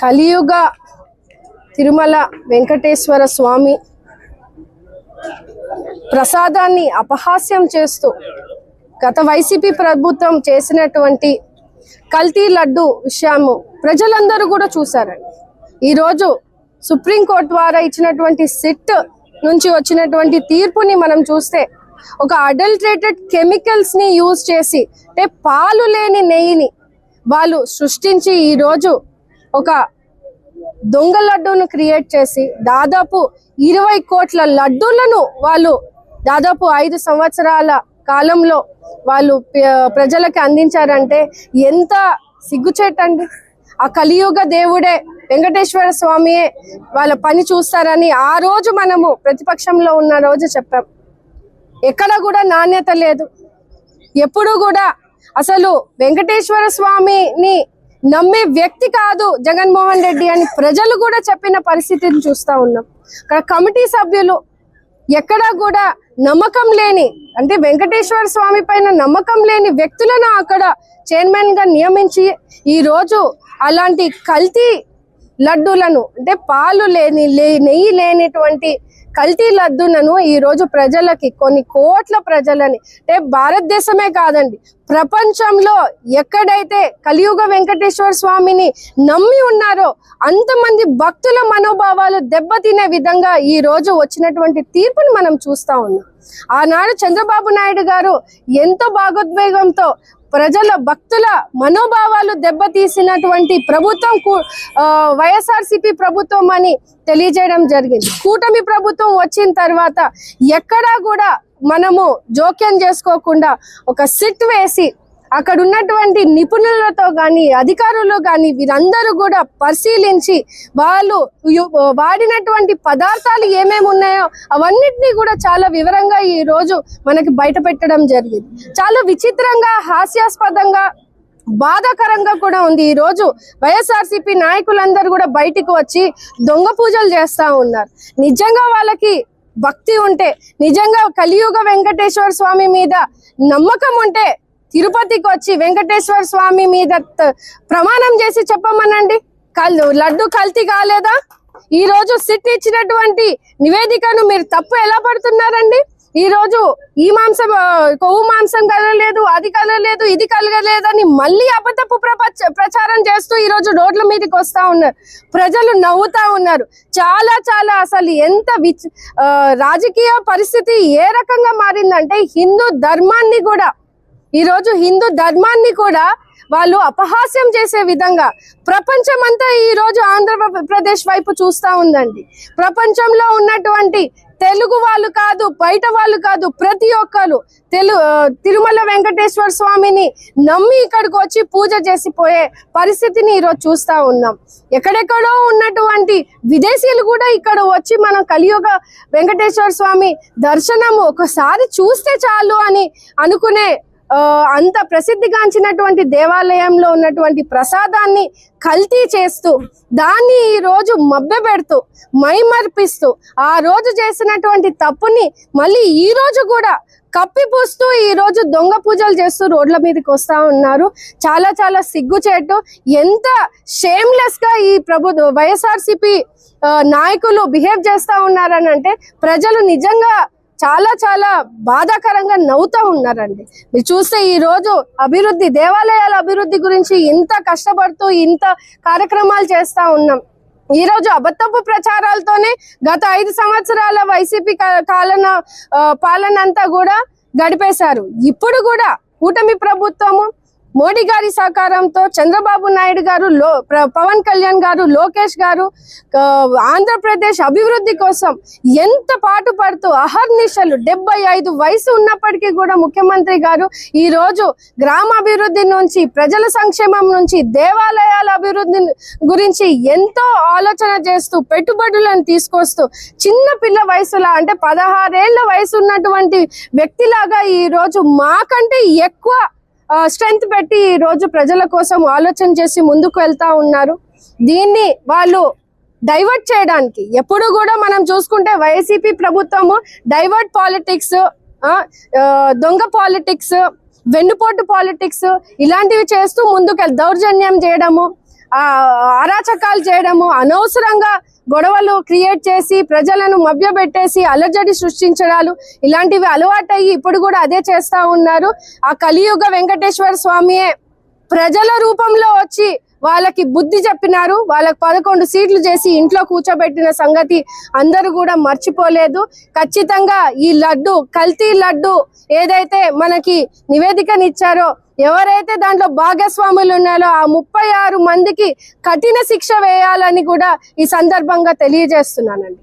కలియుగ తిరుమల వెంకటేశ్వర స్వామి ప్రసాదాన్ని అపహాస్యం చేస్తూ గత వైసీపీ ప్రభుత్వం చేసినటువంటి కల్తీ లడ్డు విషయము ప్రజలందరూ కూడా చూశారండి. ఈరోజు సుప్రీంకోర్టు ద్వారా ఇచ్చినటువంటి సిట్ నుంచి వచ్చినటువంటి తీర్పుని మనం చూస్తే ఒక అడల్టరేటెడ్ కెమికల్స్ ని యూజ్ చేసి అంటే పాలు లేని నెయ్యిని వాళ్ళు సృష్టించి ఈరోజు ఒక దొంగ లడ్డూను క్రియేట్ చేసి దాదాపు 20 కోట్ల లడ్డూలను వాళ్ళు దాదాపు 5 సంవత్సరాల కాలంలో వాళ్ళు ప్రజలకు అందించారంటే ఎంత సిగ్గుచేటండి. ఆ కలియుగ దేవుడే వెంకటేశ్వర స్వామియే వాళ్ళ పని చూస్తారని ఆ రోజు మనము ప్రతిపక్షంలో ఉన్న రోజు చెప్పాం. ఎక్కడ కూడా నాణ్యత లేదు. ఎప్పుడు కూడా అసలు వెంకటేశ్వర స్వామిని నమ్మే వ్యక్తి కాదు జగన్మోహన్ రెడ్డి అని ప్రజలు కూడా చెప్పిన పరిస్థితిని చూస్తా ఉన్నాం. అక్కడ కమిటీ సభ్యులు ఎక్కడా కూడా నమ్మకం లేని అంటే వెంకటేశ్వర స్వామి పైన నమ్మకం లేని వ్యక్తులను అక్కడ చైర్మన్ గా నియమించి ఈ రోజు అలాంటి కల్తీ లడ్డూలను అంటే పాలు లేని నెయ్యి లేనిటువంటి కల్తీ లడ్డూలను ఈ రోజు ప్రజలకి కొన్ని కోట్ల ప్రజలని అంటే భారతదేశమే కాదండి ప్రపంచంలో ఎక్కడైతే కలియుగ వెంకటేశ్వర స్వామిని నమ్మి ఉన్నారో అంతమంది భక్తుల మనోభావాలు దెబ్బతినే విధంగా ఈ రోజు వచ్చినటువంటి తీర్పుని మనం చూస్తా ఉన్నాం. ఆనాడు చంద్రబాబు నాయుడు గారు ఎంతో భాగోద్వేగంతో ప్రజల భక్తుల మనోభావాలు దెబ్బతీసినటువంటి ప్రభుత్వం వైఎస్ఆర్సీపీ ప్రభుత్వం అని తెలియజేయడం జరిగింది. కూటమి ప్రభుత్వం వచ్చిన తర్వాత ఎక్కడా కూడా మనము జోక్యం చేసుకోకుండా ఒక సిట్ వేసి అక్కడ ఉన్నటువంటి నిపుణులతో కానీ అధికారులు కానీ వీరందరూ కూడా పరిశీలించి వాళ్ళు వాడినటువంటి పదార్థాలు ఏమేమి ఉన్నాయో అవన్నిటినీ కూడా చాలా వివరంగా ఈ రోజు మనకి బయట పెట్టడం జరిగింది. చాలా విచిత్రంగా హాస్యాస్పదంగా బాధాకరంగా కూడా ఉంది. ఈ రోజు వైఎస్ఆర్సీపీ నాయకులందరూ కూడా బయటికి వచ్చి దొంగ పూజలు చేస్తా ఉన్నారు. నిజంగా వాళ్ళకి భక్తి ఉంటే నిజంగా కలియుగ వెంకటేశ్వర స్వామి మీద నమ్మకం ఉంటే తిరుపతికి వచ్చి వెంకటేశ్వర స్వామి మీద ప్రమాణం చేసి చెప్పమనండి. లడ్డు కల్తీ కాలేదా? ఈ రోజు సిట్ ఇచ్చినటువంటి నివేదికను మీరు తప్పు ఎలా పడుతున్నారండి? ఈ రోజు ఈ మాంసం కొవ్వు మాంసం కలగలేదు, అది కలగలేదు, ఇది కలగలేదని మళ్ళీ అబద్ధపు ప్రచారం చేస్తూ ఈ రోజు రోడ్ల మీదకి వస్తా ఉన్నారు. ప్రజలు నవ్వుతా ఉన్నారు. చాలా చాలా అసలు ఎంత రాజకీయ పరిస్థితి ఏ రకంగా మారిందంటే హిందూ ధర్మాన్ని కూడా ఈరోజు హిందూ ధర్మాన్ని కూడా వాళ్ళు అపహాస్యం చేసే విధంగా ప్రపంచం అంతా ఈ రోజు ఆంధ్రప్రదేశ్ వైపు చూస్తా ఉందండి. ప్రపంచంలో ఉన్నటువంటి తెలుగు వాళ్ళు కాదు, బయట వాళ్ళు కాదు, ప్రతి ఒక్కరు తిరుమల వెంకటేశ్వర స్వామిని నమ్మి ఇక్కడికి వచ్చి పూజ చేసిపోయే పరిస్థితిని ఈరోజు చూస్తా ఉన్నాం. ఎక్కడెక్కడో ఉన్నటువంటి విదేశీయులు కూడా ఇక్కడ వచ్చి మనం కలియుగ వెంకటేశ్వర స్వామి దర్శనము ఒకసారి చూస్తే చాలు అని అనుకునే అంత ప్రసిద్ధిగాంచినటువంటి దేవాలయంలో ఉన్నటువంటి ప్రసాదాన్ని కల్తీ చేస్తూ దాన్ని ఈ రోజు మభ్యపెడుతూ మైమర్పిస్తూ ఆ రోజు చేసినటువంటి తప్పుని మళ్ళీ ఈ రోజు కూడా కప్పిపూస్తూ ఈ రోజు దొంగ పూజలు చేస్తూ రోడ్ల మీదకి వస్తా ఉన్నారు. చాలా చాలా సిగ్గుచేటు. ఎంత షేమ్లెస్ గా ఈ వైఎస్ఆర్సీపీ నాయకులు బిహేవ్ చేస్తా ఉన్నారని అంటే ప్రజలు నిజంగా చాలా చాలా బాధాకరంగా నవ్వుతూ ఉన్నారండి. మీరు చూస్తే ఈ రోజు అభివృద్ధి దేవాలయాల అభివృద్ధి గురించి ఇంత కష్టపడుతూ ఇంత కార్యక్రమాలు చేస్తా ఉన్నాం. ఈ రోజు అబద్ధపు ప్రచారాలతోనే గత 5 సంవత్సరాల వైసీపీ పాలన అంతా కూడా గడిపేశారు. ఇప్పుడు కూడా కూటమి ప్రభుత్వము మోడీ గారి సహకారంతో చంద్రబాబు నాయుడు గారు పవన్ కళ్యాణ్ గారు లోకేష్ గారు ఆంధ్రప్రదేశ్ అభివృద్ధి కోసం ఎంత పాటుపడుతూ అహర్నిశలు 75 వయసు ఉన్నప్పటికీ కూడా ముఖ్యమంత్రి గారు ఈ రోజు గ్రామాభివృద్ధి నుంచి ప్రజల సంక్షేమం నుంచి దేవాలయాల అభివృద్ధి గురించి ఎంతో ఆలోచన చేస్తూ పెట్టుబడులను తీసుకొస్తూ చిన్న పిల్ల వయసులా అంటే 16 ఏళ్ల వయసు ఉన్నటువంటి వ్యక్తిలాగా ఈ రోజు మాకంటే ఎక్కువ స్ట్రెంగ్త్ పెట్టి ఈ రోజు ప్రజల కోసం ఆలోచన చేసి ముందుకు వెళ్తా ఉన్నారు. దీన్ని వాళ్ళు డైవర్ట్ చేయడానికి ఎప్పుడు కూడా మనం చూసుకుంటే వైసీపీ ప్రభుత్వము డైవర్ట్ పాలిటిక్స్, దొంగ పాలిటిక్స్, వెన్నుపోటు పాలిటిక్స్ ఇలాంటివి చేస్తూ ముందుకు దౌర్జన్యం చేయడము అరాచకాలు చేయడము, అనవసరంగా గొడవలు క్రియేట్ చేసి ప్రజలను మభ్యపెట్టేసి అలజడి సృష్టించడాలు ఇలాంటివి అలవాటయ్యి ఇప్పుడు కూడా అదే చేస్తా ఉన్నారు. ఆ కలియుగ వెంకటేశ్వర స్వామియే ప్రజల రూపంలో వచ్చి వాళ్ళకి బుద్ధి చెప్పినారు. వాళ్ళకి 11 సీట్లు చేసి ఇంట్లో కూర్చోబెట్టిన సంగతి అందరూ కూడా మర్చిపోలేదు. ఖచ్చితంగా ఈ లడ్డు, కల్తీ లడ్డు ఏదైతే మనకి నివేదికనిచ్చారో, ఎవరైతే దాంట్లో భాగస్వాములు ఉన్నారో ఆ 36 మందికి కఠిన శిక్ష వేయాలని కూడా ఈ సందర్భంగా తెలియజేస్తున్నానండి.